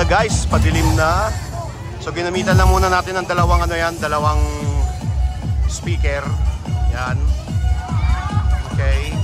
na guys, padilim na. So ginamitan lang muna natin ng dalawang dalawang speaker. Yan. Okay.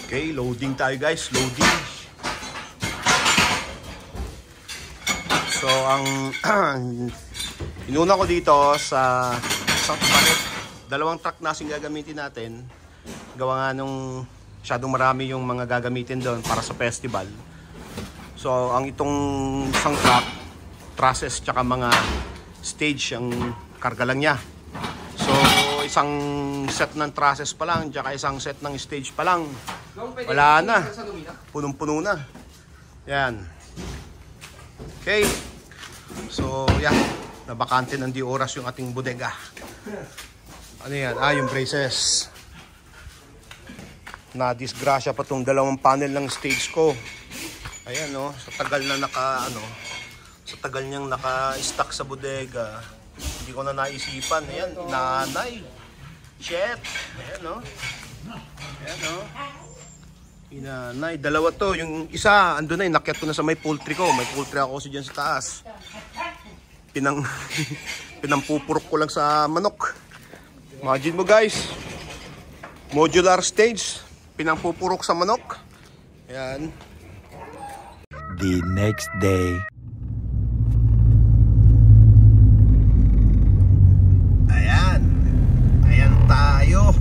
Okay, loading tayo guys, loading. So ang inuna ko dito sa isang palet, dalawang truck na sing gagamitin natin. Gawa nga nung masyadong marami yung mga gagamitin doon para sa festival. So ang itong isang truck, trusses tsaka mga stage ang karga lang niya. So isang set ng trusses pa lang tsaka isang set ng stage pa lang. Wala na. Punong-puno na. Yan. Okay. So, yan. Nabakante ng di oras yung ating bodega. Ano yan? Yung braces. Na-disgrasya pa tong dalawang panel ng stage ko. Ayan, no. Sa tagal na sa tagal niyang naka-stack sa bodega. Hindi ko na naisipan. Ayan, nanay. Shit. Ayan, no. Ayan, no. Inanay, dalawa to. Yung isa, ando na, inakyat ko na sa may poultry ko. May poultry ako kasi dyan sa taas. Pinampupurok ko lang sa manok. Imagine mo guys, modular stage, pinampupurok sa manok. Ayan. The next day. Ayan. Ayan tayo.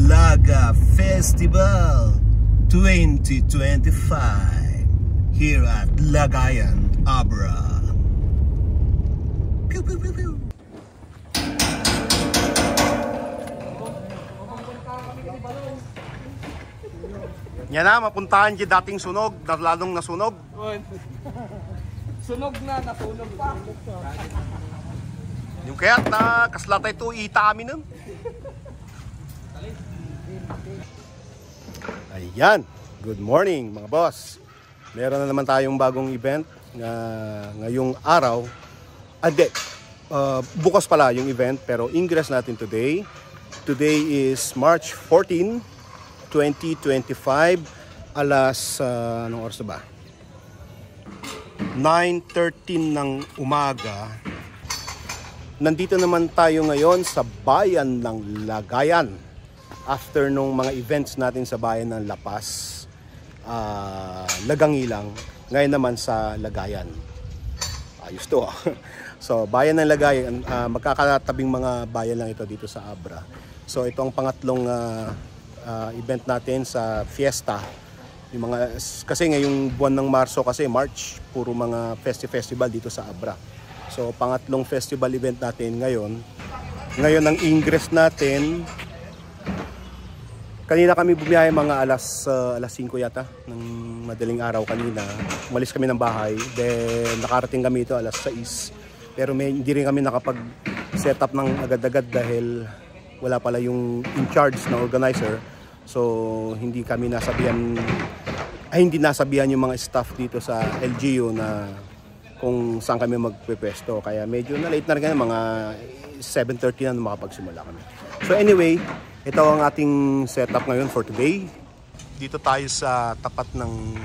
Laga Festival 2025 here at Lagayan, Abra. Pew, pew, pew, pew. Yan na, mapuntahan dyan dating sunog, lalong nasunog. Sunog na, nasunog pa. Yung kaya't na kaslatay ito, ita amin nun. Ayan, good morning mga boss. Meron na naman tayong bagong event ngayong araw. Bukas pala yung event pero ingress natin today. Today is March 14, 2025. Alas, anong oras ba? 9:13 ng umaga. Nandito naman tayo ngayon sa bayan ng Lagayan. After nung mga events natin sa bayan ng La Paz, Lagangilang, ngayon naman sa Lagayan. Ayos to. So bayan ng Lagayan, magkakatabing mga bayan lang ito dito sa Abra. So ito ang pangatlong event natin sa fiesta. Yung kasi ngayong buwan ng Marso, kasi March, puro mga festival dito sa Abra. So pangatlong festival event natin ngayon. Ngayon ang ingress natin, kanina kami bumiyahe mga alas 5 yata ng madaling araw kanina. Umalis kami ng bahay, then nakarating kami ito alas 6. Pero hindi rin kami nakapag-set up ng agad-agad dahil wala pala yung in charge na organizer. So hindi kami hindi nasabihan yung mga staff dito sa LGU na kung saan kami magpwesto. Kaya medyo na late na rin, mga 7:30 na makapagsimula kami. So anyway, ito ang ating setup ngayon for today. Dito tayo sa tapat ng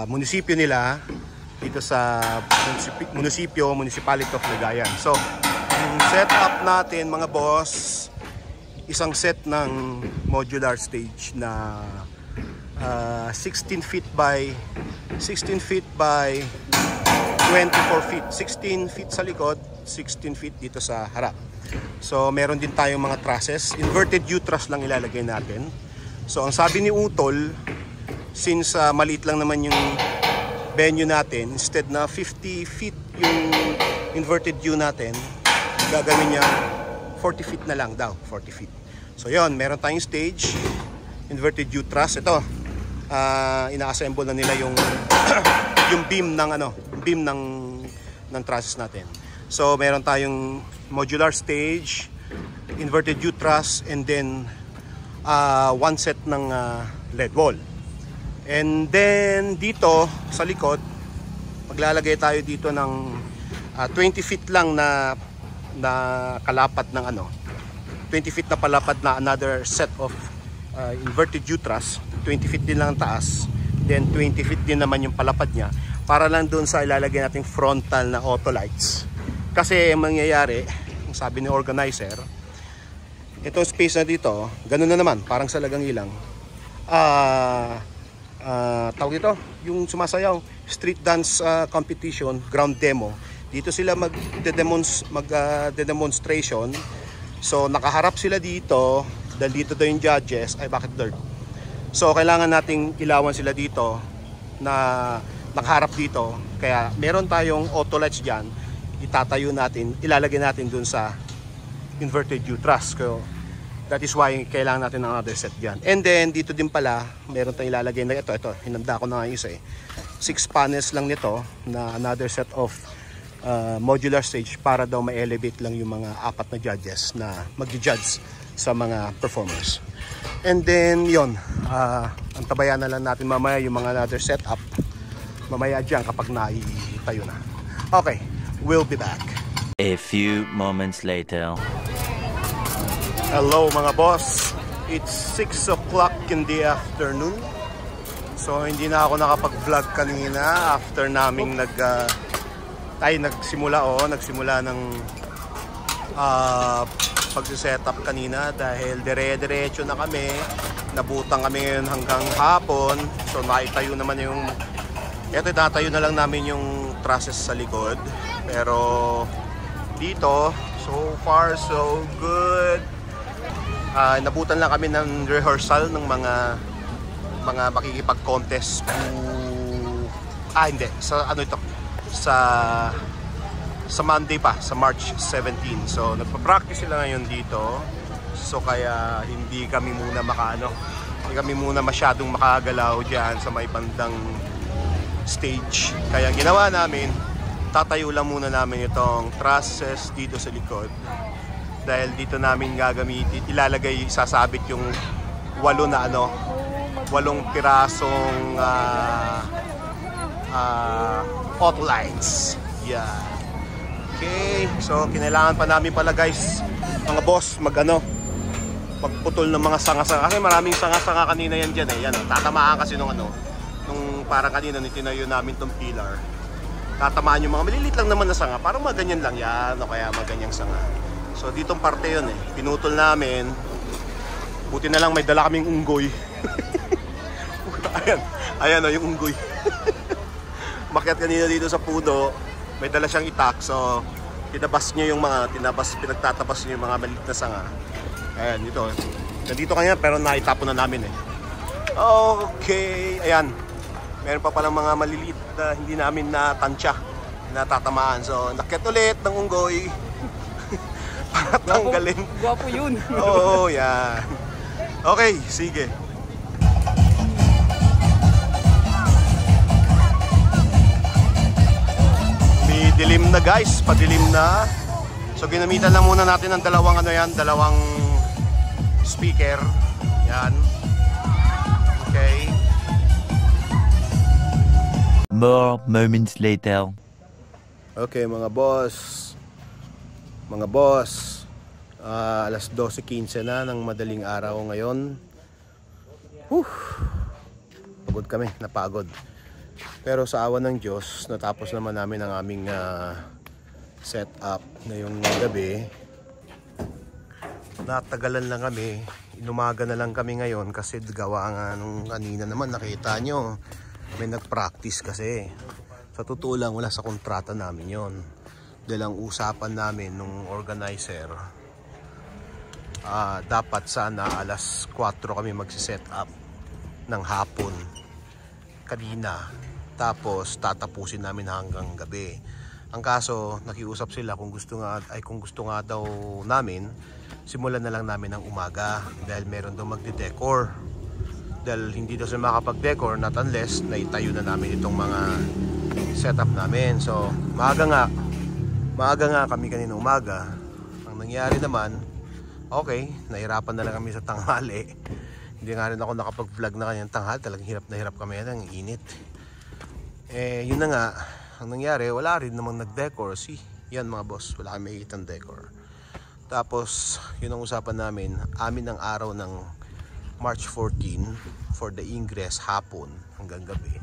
munisipyo nila dito sa Municipality of Lagayan. So, ang setup natin mga boss, isang set ng modular stage na 16 feet by 24 feet. 16 feet sa likod, 16 feet dito sa harap. So meron din tayong mga trusses. Inverted U-truss lang ilalagay natin. So ang sabi ni Utol, since maliit lang naman yung venue natin, instead na 50 feet yung inverted U natin, gagawin niya 40 feet na lang daw, 40 feet. So yon, meron tayong stage, inverted U-truss. Ito, ina-assemble na nila yung yung beam ng trusses natin. So meron tayong modular stage, inverted U-truss, and then one set ng LED wall. And then dito sa likod, maglalagay tayo dito ng 20 feet lang na kalapad ng 20 feet na palapad na another set of inverted U-truss. 20 feet din lang ang taas, then 20 feet din naman yung palapad niya, para lang doon sa ilalagay nating frontal na auto lights. Kasi ang mangyayari, sabi ni organizer, itong space na dito, ganun na naman, parang sa Lagang Ilang. Tawag ito, yung sumasayaw, street dance competition, ground demo. Dito sila mag-demonstration. So nakaharap sila dito, dahil dito daw yung judges. Ay, bakit dirt? So kailangan nating ilawan sila dito na nakaharap dito. Kaya meron tayong auto lights dyan, itatayo natin, ilalagay natin dun sa inverted U-truss. So that is why kailangan natin ng other set dyan. And then dito din pala, meron tayong ilalagay na ito, hinanda ko na nga isa 6 panels lang nito na another set of modular stage, para daw ma-elevate lang yung mga 4 na judges na mag-judge sa mga performers. And then yon, antabayan na lang natin mamaya yung mga another setup mamaya dyan kapag naitayo na. Okay, we'll be back. A few moments later. Hello mga boss, it's 6 o'clock in the afternoon. So hindi na ako nakapag-vlog kanina after naming nagsimula ng pag-setup kanina, dahil dire-diretso na kami, nabutang kami ngayon hanggang hapon. So naitayo naman yung, eto itatayo na lang namin yung trusses sa likod. Pero dito, so far so good. Nabutan lang kami ng rehearsal ng mga makikipag-contest hindi, sa sa Monday pa, sa March 17. So nagpa-practice sila ngayon dito. So kaya hindi kami muna masyadong makagalaw diyan sa may bandang stage. Kaya ginawa namin, tatayo lang muna namin itong trusses dito sa likod. Dahil dito namin gagamitin, sasabit yung 8 pirasong auto lights. Yeah. Okay, so kinailangan pa namin pala guys, mga boss, magputol ng mga sanga-sanga. Kasi maraming sanga-sanga kanina yan dyan Yan, tatamaan kasi nung parang kanina tinayo namin tong pillar. Tatamaan yung mga maliliit lang naman na sanga. Parang maganyan lang yan, o kaya maganyang sanga. So ditong parte yun pinutol namin. Buti na lang may dala kaming unggoy. Ayan yung unggoy. Makyat kanina dito sa puno, may dala siyang itak. So pinagtatabas niya yung mga maliit na sanga. Ayan, nandito kanya, pero naitapon na namin Okay, ayan. Meron pa palang mga maliliit na hindi namin natansya, natatamaan. So nakyat ulit ng unggoy. Para tanggalin. Gwapo yun. Oo, yan. Okay, sige. May dilim na guys, padilim na. So ginamitan lang muna natin ng dalawang speaker. Yan. Okay. More moments later. Okay mga boss. Alas 12:15 na ng madaling araw ngayon. Pagod kami, napagod. Pero sa awa ng Diyos, natapos naman namin ang aming setup ngayong gabi. Natagalan lang kami, inumaga na lang kami ngayon kasi gawa nga nung kanina naman nakita nyo, may nag-practice kasi. Sa totoo lang, wala sa kontrata namin yon. Dahil ang usapan namin nung organizer, dapat sana alas 4 kami magsiset up ng hapon kanina, tapos tatapusin namin hanggang gabi. Ang kaso, nakiusap sila kung gusto nga daw namin, simulan na lang namin ng umaga dahil meron daw magde-decor Dahil hindi daw sila makapag-decor not unless naitayo na namin itong mga setup namin. So maaga nga kami kanina umaga. Ang nangyari naman, okay, nahirapan na lang kami sa tanghali. Hindi nga rin ako nakapag-vlog na kanyang tanghali. Talagang hirap na hirap kami, ang init. Yun na nga, ang nangyari, wala rin namang nag-decor. Yan mga boss, wala kami makikitang decor. Tapos yun ang usapan namin, amin ang araw ng March 14 for the ingress hapon hanggang gabi.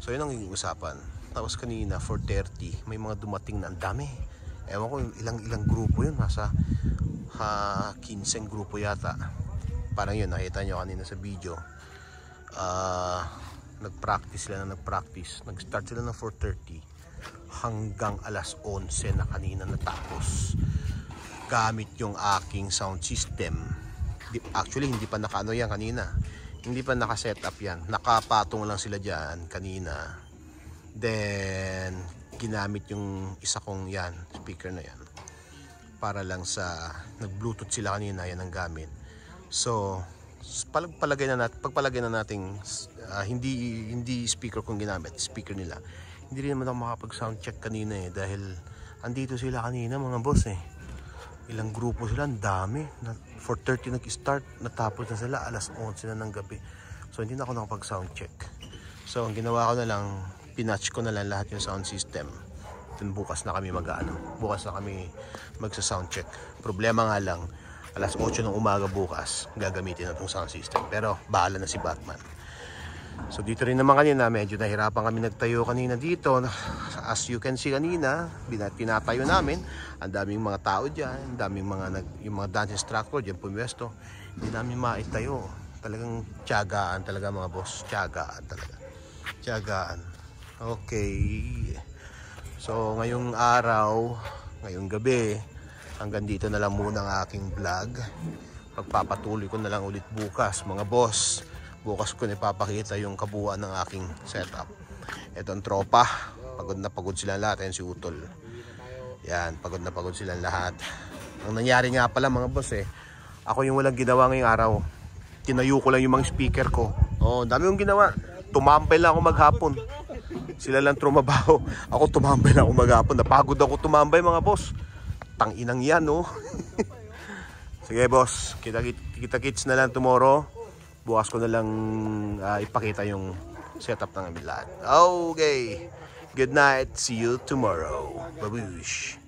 So yun ang usapan. Tapos kanina 4:30 may mga dumating na ang dami. Ewan ko ilang grupo yun, nasa 15 grupo yata. Parang yun, nakita nyo kanina sa video. Nag-practice. Nag-start sila ng 4:30 hanggang alas 11 na kanina natapos. Gamit yung aking sound system. Actually hindi pa nakaano yan kanina, hindi pa naka-setup yan, nakapatong lang sila dyan kanina. Then ginamit yung isa kong yan speaker na yan para lang sa nag-bluetooth sila kanina, yan ang gamit. So pagpalagay na natin hindi speaker kong ginamit, speaker nila. Hindi rin naman ako makapag-sound check kanina dahil andito sila kanina mga boss Ilang grupo sila, ang dami. 4:30 nag-start, natapos na sila alas 11 na ng gabi. So hindi na ako nakapag-sound check. So ang ginawa ko na lang, pinatch ko na lang lahat yung sound system. Then bukas na kami bukas na kami magsa-sound check. Problema nga lang, alas 8 ng umaga bukas gagamitin na itong sound system. Pero bahala na si Batman. So dito rin naman kanina, medyo nahirapan kami nagtayo kanina dito. As you can see kanina, tinatayo namin. Ang daming mga tao dyan, ang daming yung mga dance instructor dyan pumwesto. Hindi namin maitayo. Talagang tiyagaan talaga mga boss. Tiyagaan talaga. Tiyagaan. Okay. So ngayong araw, ngayong gabi, hanggang dito na lang muna ang aking vlog. Pagpapatuloy ko na lang ulit bukas mga boss. Bukas ko ipapakita yung kabuuan ng aking setup. Ito ang tropa. Pagod na pagod sila lahat. Ayan si Utol. Yan, pagod na pagod sila lahat. Ang nangyari nga pala mga boss ako yung walang ginawa ngayong araw. Tinayo ko lang yung mga speaker ko. Dami yung ginawa. Tumambay lang ako maghapon. Sila lang trumabaho. Ako tumambay lang ako maghapon. Napagod ako tumambay mga boss. Tanginang yan Sige boss, kita-kits na lang tomorrow. Bukas ko na lang ipakita yung setup ng aming lahat. Okay. Good night. See you tomorrow. Babush.